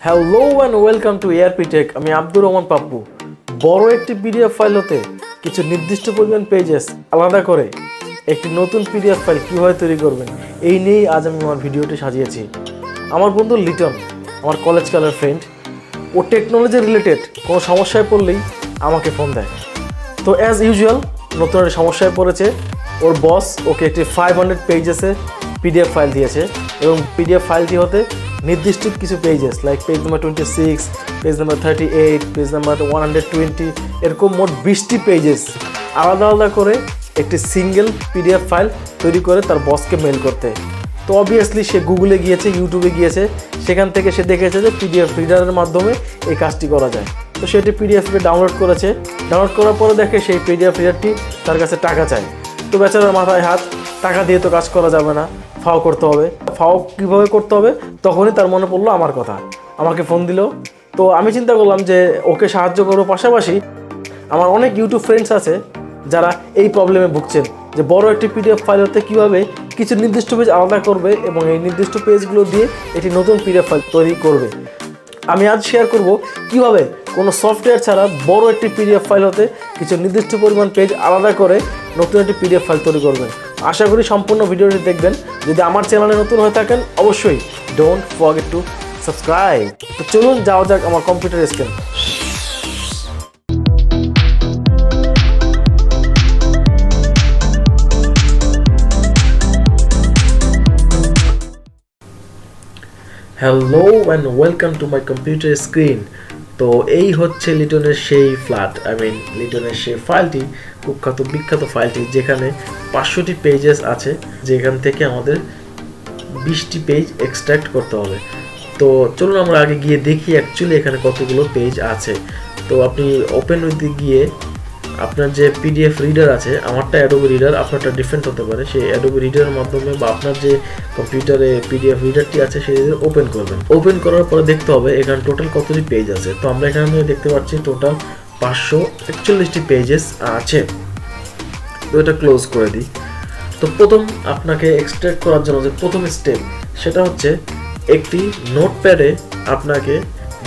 Hello and welcome to ARP tech. আমি আব্দুর রহমান পাপ্পু। বড় একটি পিডিএফ ফাইল হতে কিছু নির্দিষ্ট পরিমাণ পেজেস আলাদা করে একটি নতুন পিডিএফ ফাইল কীভাবে তৈরি করবেন, এই নিয়েই আজ আমি আমার ভিডিওটি সাজিয়েছি। আমার বন্ধু লিটন, আমার কলেজ কালের ফ্রেন্ড, ও টেকনোলজি রিলেটেড কোনো সমস্যায় পড়লেই আমাকে ফোন দেয়। তো অ্যাজ ইউজুয়াল নতুন একটা সমস্যায় পড়েছে। ওর বস ওকে একটি 500 পেজেসে পিডিএফ ফাইল দিয়েছে এবং পিডিএফ ফাইলটি হতে নির্দিষ্ট কিছু pages like page number 26, page number 38, page number 120, এরকম মোট 20টি পেজেস আলাদা আলাদা করে একটি সিঙ্গেল পিডিএফ ফাইল তৈরি করে তার বসকে মেল করতে। তো অবভিয়াসলি সে গুগলে গিয়েছে, ইউটিউবে গিয়েছে, সেখান থেকে সে দেখেছে যে পিডিএফ রিডারের মাধ্যমে এই কাজটি করা যায়। তো সে একটি পিডিএফকে ডাউনলোড করেছে। ডাউনলোড করার পরে দেখে সেই পিডিএফ রিডারটি তার কাছে টাকা চায়। তো বেচারার মাথায় হাত, টাকা দিয়ে তো কাজ করা যাবে না, ফাও করতে হবে। ফাও কীভাবে করতে হবে তখনই তার মনে পড়লো আমার কথা, আমাকে ফোন দিল। তো আমি চিন্তা করলাম যে ওকে সাহায্য করবো, পাশাপাশি আমার অনেক ইউটিউব ফ্রেন্ডস আছে যারা এই প্রবলেমে ভুগছেন যে বড় একটি পিডিএফ ফাইল হতে কীভাবে কিছু নির্দিষ্ট পেজ আলাদা করবে এবং এই নির্দিষ্ট পেজগুলো দিয়ে একটি নতুন পিডিএফ ফাইল তৈরি করবে। আমি আজ শেয়ার করব কিভাবে কোনো সফটওয়্যার ছাড়া বড় একটি পিডিএফ ফাইল হতে কিছু নির্দিষ্ট পরিমাণ পেজ আলাদা করে নতুন একটি পিডিএফ ফাইল তৈরি করবেন। আশা করি সম্পূর্ণ ভিডিওটি দেখবেন। যদি আমার চ্যানেলে নতুন হয়ে থাকেন অবশ্যই ডোন্ট ফরগেট টু সাবস্ক্রাইব। তো চলুন যাওয়া যাক আমার computer screen. Hello and welcome to my computer screen. তো এই হচ্ছে লিটনের সেই লিটনের সেই ফাইলটি, কুখ্যাত বিখ্যাত ফাইলটি, যেখানে 500টি পেজেস আছে, যেখান থেকে আমাদের 20টি পেজ এক্সট্রাক্ট করতে হবে। তো চলুন আমরা আগে গিয়ে দেখি অ্যাকচুয়ালি এখানে কতগুলো পেজ আছে। তো আপনি ওপেন উইথে গিয়ে আপনার যে পিডিএফ রিডার আছে, আমারটা অ্যাডোবি রিডার, আপনারটা ডিফারেন্ট হতে পারে, সেই অ্যাডোবি রিডারের মাধ্যমে বা আপনার যে কম্পিউটারে পিডিএফ রিডারটি আছে সেই ওপেন করবেন। ওপেন করার পরে দেখতে হবে এখানে টোটাল কতটি পেজ আছে। তো আমরা এখানে দেখতে পাচ্ছি টোটাল 541টি পেজেস আছে। তো এটা ক্লোজ করে দিই। তো প্রথম আপনাকে এক্সট্রাক্ট করার জন্য যে প্রথম স্টেপ, সেটা হচ্ছে একটি নোটপ্যাডে আপনাকে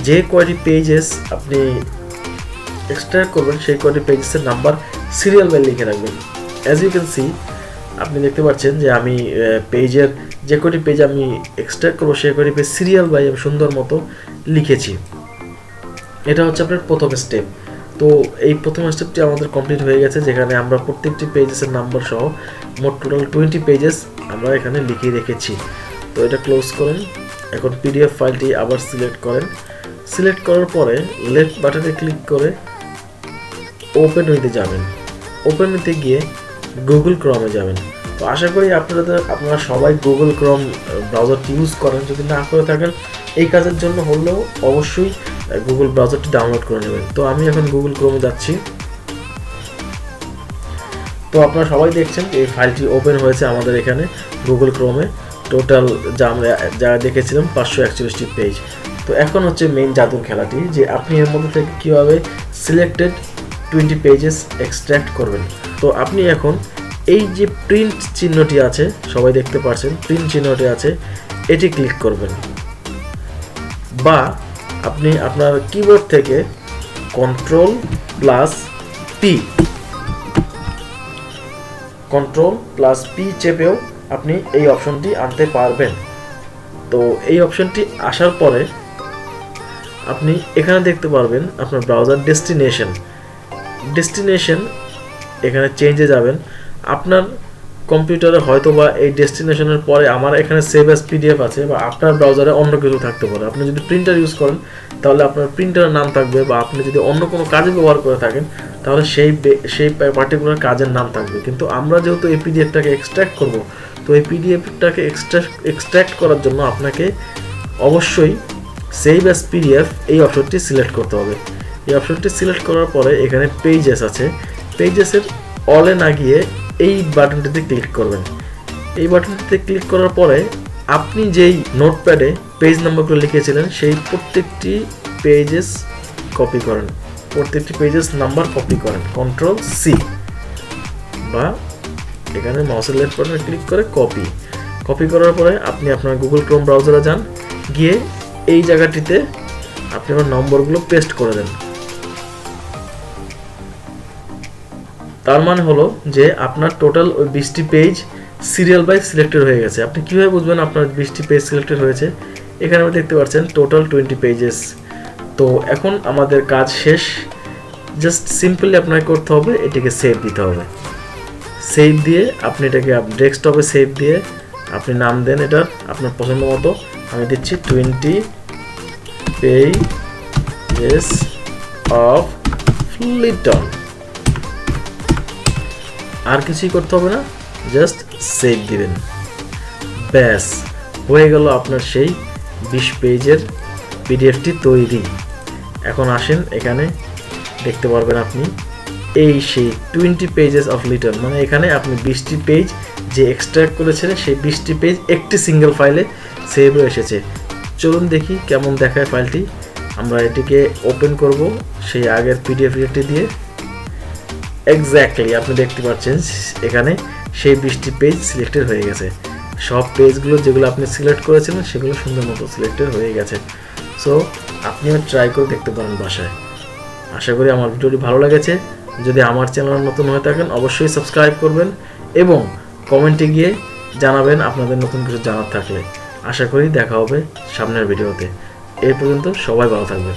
যে কয়টি পেজেস আপনি এক্সট্রাক্ট করবেন সেই কয়টি পেজেসের নাম্বার সিরিয়াল বাই লিখে রাখবেন। অ্যাজ ইউ ক্যান সি, আপনি দেখতে পাচ্ছেন যে আমি পেজের যে কয়টি পেজ আমি এক্সট্রাক্ট করবো সেই কয়টি পেজ সিরিয়াল বাই আমি সুন্দর মতো লিখেছি। এটা হচ্ছে আপনার প্রথম স্টেপ। তো এই প্রথম স্টেপটি আমাদের কমপ্লিট হয়ে গেছে, যেখানে আমরা প্রত্যেকটি পেজেসের নাম্বার সহ মোট টোটাল 20 পেজেস আমরা এখানে লিখে রেখেছি। তো এটা ক্লোজ করেন। এখন পিডিএফ ফাইলটি আবার সিলেক্ট করেন। সিলেক্ট করার পরে লেফট বাটনে ক্লিক করে ওপেন উইথে যাবেন। ওপেন উইথে গিয়ে গুগল ক্রমে যাবেন। তো আশা করি আপনারা সবাই গুগল ক্রম ব্রাউজারটি ইউজ করেন। যদি না করে থাকেন, এই কাজের জন্য হলেও অবশ্যই গুগল ব্রাউজারটি ডাউনলোড করে নেবেন। তো আমি এখন গুগল ক্রমে যাচ্ছি। তো আপনারা সবাই দেখছেন এই ফাইলটি ওপেন হয়েছে আমাদের এখানে গুগল ক্রমে। টোটাল যা দেখেছিলাম 541টি পেজ। তো এখন হচ্ছে মেইন জাদুর খেলাটি, যে আপনি এর মধ্যে থেকে কীভাবে সিলেক্টেড 20 পেজেস এক্সট্রাক্ট করবেন। তো আপনি এখন এই যে প্রিন্ট চিহ্নটি আছে, সবাই দেখতে পাচ্ছেন প্রিন্ট চিহ্নটি আছে, এটি ক্লিক করবেন। বা আপনি আপনার কিবোর্ড থেকে Ctrl+P চেপেও আপনি এই অপশনটি আনতে পারবেন। তো এই অপশনটি আসার পরে আপনি এখানে দেখতে পারবেন আপনার ব্রাউজার ডেস্টিনেশন এখানে চেঞ্জে যাবেন। আপনার কম্পিউটারে হয়তো বা এই ডেস্টিনেশনের পরে আমার এখানে সেভ অ্যাজ পিডিএফ আছে, বা আপনার ব্রাউজারে অন্য কিছু থাকতে পারে। আপনি যদি প্রিন্টার ইউজ করেন তাহলে আপনার প্রিন্টারের নাম থাকবে, বা আপনি যদি অন্য কোনো কাজে ব্যবহার করে থাকেন তাহলে সেই পার্টিকুলার কাজের নাম থাকবে। কিন্তু আমরা যেহেতু এই পিডিএফটাকে এক্সট্রাক্ট করব, তো এই পিডিএফটাকে এক্সট্রাক্ট করার জন্য আপনাকে অবশ্যই সেভ অ্যাজ পিডিএফ এই অপশনটি সিলেক্ট করতে হবে। এই অপশনটি সিলেক্ট করার পরে এখানে পেজেস আছে, পেজেসের অলে না গিয়ে এই বাটনটিতে ক্লিক করবেন। এই বাটনটিতে ক্লিক করার পরে আপনি যেই নোটপ্যাডে পেজ নাম্বারগুলো লিখেছিলেন সেই প্রত্যেকটি পেজেস কপি করেন, প্রত্যেকটি পেজেস নাম্বার কপি করেন Ctrl+C, বা এখানে মাউসের লেফট বাটনে ক্লিক করে কপি করার পরে আপনি আপনার গুগল ক্রোম ব্রাউজারে যান, গিয়ে এই জায়গাটিতে আপনি আমার নম্বরগুলো পেস্ট করে দেন। তার মানে হলো যে আপনার টোটাল ওই 20টি পেজ সিরিয়াল বাই সিলেক্টেড হয়ে গেছে। আপনি কীভাবে বুঝবেন আপনার 20টি পেজ সিলেক্টেড হয়েছে? এখানে আপনি দেখতে পাচ্ছেন টোটাল 20 পেজেস। তো এখন আমাদের কাজ শেষ। জাস্ট সিম্পলি আপনাকে করতে হবে, এটাকে সেভ দিতে হবে। সেভ দিয়ে আপনি এটাকে ডেস্কটপে সেভ দিয়ে আপনি নাম দেন এটার আপনার পছন্দ মতো। আমি দিচ্ছি 20 পেজেস অফ লিটন। আর কিছুই করতে হবে না, জাস্ট সেভ দিবেন। ব্যাস হয়ে গেল আপনার সেই 20 পেজের পিডিএফটি তৈরি। এখন আসেন, এখানে দেখতে পারবেন আপনি এই সেই 20 পেজেস অফ লিটন, মানে এখানে আপনি 20টি পেজ যে এক্সট্রাক্ট করেছিলেন সেই 20টি পেজ একটি সিঙ্গেল ফাইলে সেভ হয়ে এসেছে। চলুন দেখি কেমন দেখায় ফাইলটি। আমরা এটিকে ওপেন করব সেই আগের পিডিএফটি দিয়ে। এক্স্যাক্টলি আপনি দেখতে পাচ্ছেন এখানে সেই 20টি পেজ সিলেক্টেড হয়ে গেছে। সব পেজগুলো যেগুলো আপনি সিলেক্ট করেছিলেন সেগুলো সুন্দর মতো সিলেক্টেড হয়ে গেছে। সো আপনিও ট্রাই করে দেখতে পারেন বাসায়। আশা করি আমার ভিডিওটি ভালো লেগেছে। যদি আমার চ্যানেল নতুন হয়ে থাকেন অবশ্যই সাবস্ক্রাইব করবেন এবং কমেন্টে গিয়ে জানাবেন আপনাদের নতুন কিছু জানার থাকলে। আশা করি দেখা হবে সামনের ভিডিওতে। এই পর্যন্ত সবাই ভালো থাকবেন।